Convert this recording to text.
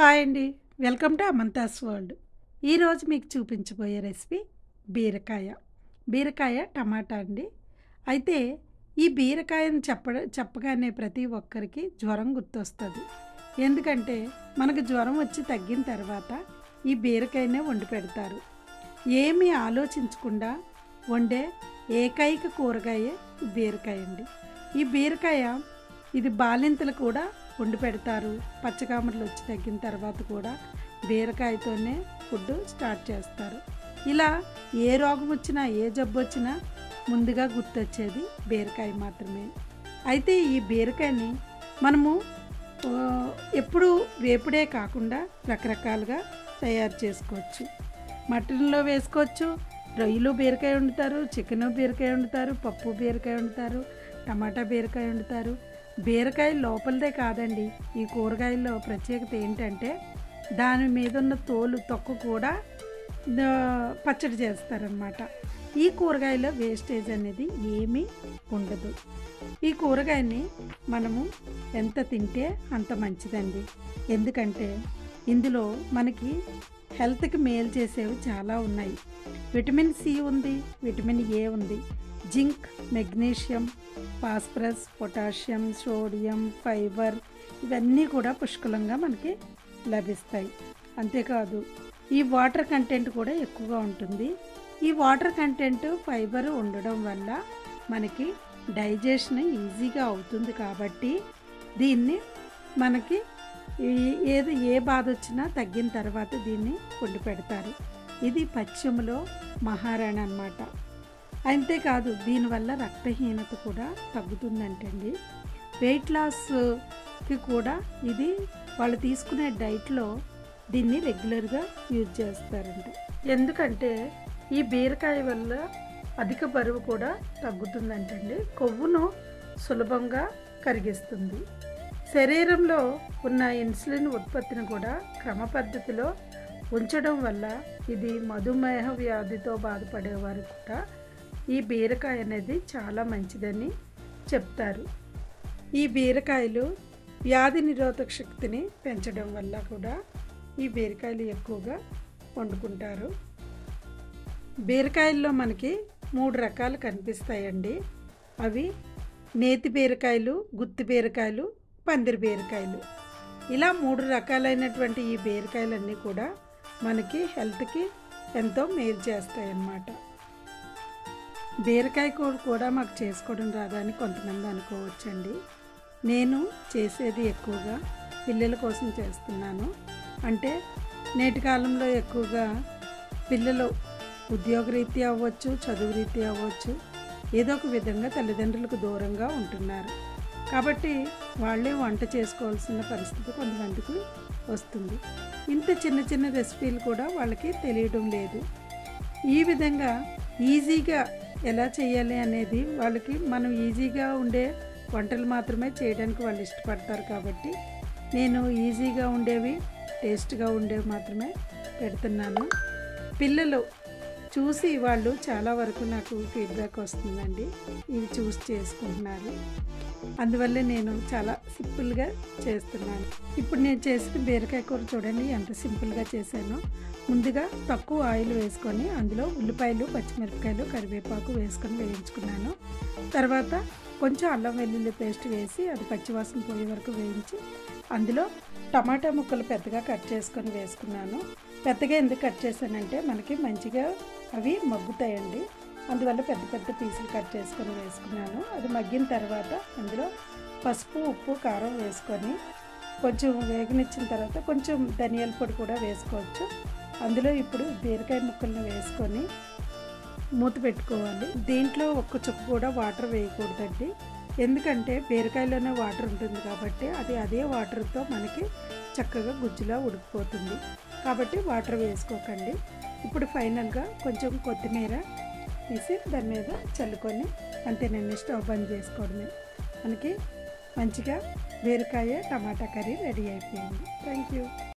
Hi అండి. Welcome to Amantha's world. ఈరోజు మీకు చూపించబోయే రెసిపీ బీరకాయ. బీరకాయ టమాటా అండి. అయితే ఈ బీరకాయని చెప్పగానే ప్రతి ఒక్కరికి జ్వరం గుర్తొస్తుంది. ఎందుకంటే మనకు జ్వరం వచ్చి తగ్గిన తర్వాత ఈ బీరకాయనే వండి పెడతారు. ఏమీ ఆలోచించకుండా వండే ఏకైక కూరగాయే బీరకాయ అండి. ఈ బీరకాయ ఇది బాలింతలు కూడా వండి పెడతారు. పచ్చకామర్లు వచ్చి తగ్గిన తర్వాత కూడా బీరకాయతోనే ఫుడ్ స్టార్ట్ చేస్తారు. ఇలా ఏ రోగం వచ్చినా ఏ జబ్బు వచ్చినా ముందుగా గుర్తొచ్చేది బీరకాయ మాత్రమే. అయితే ఈ బీరకాయని మనము ఎప్పుడు వేపుడే కాకుండా రకరకాలుగా తయారు చేసుకోవచ్చు. మటన్లో వేసుకోవచ్చు, రొయ్యలు బీరకాయ వండుతారు, చికెన్ బీరకాయ వండుతారు, పప్పు బీరకాయ వండుతారు, టమాటా బీరకాయ వండుతారు. బీరకాయ లోపలదే కాదండి, ఈ కూరగాయల్లో ప్రత్యేకత ఏంటంటే దాని మీద ఉన్న తొక్కు కూడా పచ్చడి చేస్తారనమాట. ఈ కూరగాయలో వేస్టేజ్ అనేది ఏమీ ఉండదు. ఈ కూరగాయని మనము ఎంత తింటే అంత మంచిదండి. ఎందుకంటే ఇందులో మనకి హెల్త్కి మేలు చేసేవి చాలా ఉన్నాయి. విటమిన్ సి ఉంది, విటమిన్ ఏ ఉంది, zinc, magnesium, phosphorus, potassium, sodium, fibre ఇవన్నీ కూడా పుష్కలంగా మనకి లభిస్తాయి. అంతేకాదు ఈ వాటర్ కంటెంట్ కూడా ఎక్కువగా ఉంటుంది. ఈ వాటర్ కంటెంట్ ఫైబర్ ఉండడం వల్ల మనకి డైజెషన్ ఈజీగా అవుతుంది. కాబట్టి దీన్ని మనకి ఏ బాధ వచ్చినా తగ్గిన తర్వాత దీన్ని వండి పెడతారు. ఇది పశ్చిమలో మహారాణి అన్నమాట. అంతేకాదు దీనివల్ల రక్తహీనత కూడా తగ్గుతుందంటండి. వెయిట్ లాస్కి కూడా ఇది వాళ్ళు తీసుకునే డైట్లో దీన్ని రెగ్యులర్గా యూజ్ చేస్తారంట. ఎందుకంటే ఈ బీరకాయ వల్ల అధిక బరువు కూడా తగ్గుతుందంటండి. కొవ్వును సులభంగా కరిగిస్తుంది. శరీరంలో ఉన్న ఇన్సులిన్ ఉత్పత్తిని కూడా క్రమ పద్ధతిలో ఉంచడం వల్ల ఇది మధుమేహ వ్యాధితో బాధపడేవారు కూడా ఈ బీరకాయ అనేది చాలా మంచిదని చెప్తారు. ఈ బీరకాయలు వ్యాధి నిరోధక శక్తిని పెంచడం వల్ల కూడా ఈ బీరకాయలు ఎక్కువగా వండుకుంటారు. బీరకాయల్లో మనకి 3 రకాలు కనిపిస్తాయండి. అవి నేతి బీరకాయలు, గుత్తి బీరకాయలు, పందిరి బీరకాయలు. ఇలా 3 రకాలైనటువంటి ఈ బీరకాయలన్నీ కూడా మనకి హెల్త్కి ఎంతో మేలు చేస్తాయి అన్నమాట. బీరకాయ కూర కూడా మాకు చేసుకోవడం రాదా అని కొంతమంది అనుకోవచ్చండి. నేను చేసేది ఎక్కువగా పిల్లల కోసం చేస్తున్నాను. అంటే నేటి కాలంలో ఎక్కువగా పిల్లలు ఉద్యోగరీత్యా అవ్వచ్చు, చదువు రీత్యా అవ్వచ్చు, ఏదో ఒక విధంగా తల్లిదండ్రులకు దూరంగా ఉంటున్నారు. కాబట్టి వాళ్ళే వంట చేసుకోవాల్సిన పరిస్థితి కొంతమందికి వస్తుంది. ఇంత చిన్న చిన్న రెసిపీలు కూడా వాళ్ళకి తెలియడం లేదు. ఈ విధంగా ఈజీగా ఎలా చేయాలి అనేది వాళ్ళకి మనం ఈజీగా ఉండే వంటలు మాత్రమే చేయడానికి వాళ్ళు ఇష్టపడతారు. కాబట్టి నేను ఈజీగా ఉండేవి, టేస్ట్గా ఉండేవి మాత్రమే పెడుతున్నాను. పిల్లలు చూసి వాళ్ళు చాలా వరకు నాకు ఫీడ్బ్యాక్ వస్తుందండి. ఇవి చూసి చేసుకుంటున్నారు. అందువల్లే నేను చాలా సింపుల్గా చేస్తున్నాను. ఇప్పుడు నేను చేసిన బీరకాయ కూర చూడండి ఎంత సింపుల్గా చేశానో. ముందుగా తక్కువ ఆయిల్ వేసుకొని అందులో ఉల్లిపాయలు, పచ్చిమిరపకాయలు, కరివేపాకు వేసుకొని వేయించుకున్నాను. తర్వాత కొంచెం అల్లం వెల్లుల్లి పేస్ట్ వేసి అది పచ్చివాసన పోయే వరకు వేయించి అందులో టమాటా ముక్కలు పెద్దగా కట్ చేసుకొని వేసుకున్నాను. పెద్దగా ఎందుకు కట్ చేశానంటే మనకి మంచిగా అవి మగ్గుతాయండి. అందువల్ల పెద్ద పెద్ద పీసులు కట్ చేసుకొని వేసుకున్నాను. అది మగ్గిన తర్వాత అందులో పసుపు, ఉప్పు, కారం వేసుకొని కొంచెం వేగనిచ్చిన తర్వాత కొంచెం ధనియాల పొడి కూడా వేసుకోవచ్చు. అందులో ఇప్పుడు బీరకాయ ముక్కలను వేసుకొని మూత పెట్టుకోవాలి. దీంట్లో ఒక్క చుక్క కూడా వాటర్ వేయకూడదండి. ఎందుకంటే బీరకాయలోనే వాటర్ ఉంటుంది కాబట్టి అది అదే వాటర్తో మనకి చక్కగా గుజ్జులా ఉడికిపోతుంది. కాబట్టి వాటర్ వేసుకోకండి. ఇప్పుడు ఫైనల్గా కొంచెం కొత్తిమీర వేసి దాని మీద చల్లుకొని అంతేనండి, స్టవ్ బంద్ చేసుకోవడమే. మనకి మంచిగా బీరకాయ టమాటా కర్రీ రెడీ అయిపోయింది. Thank you.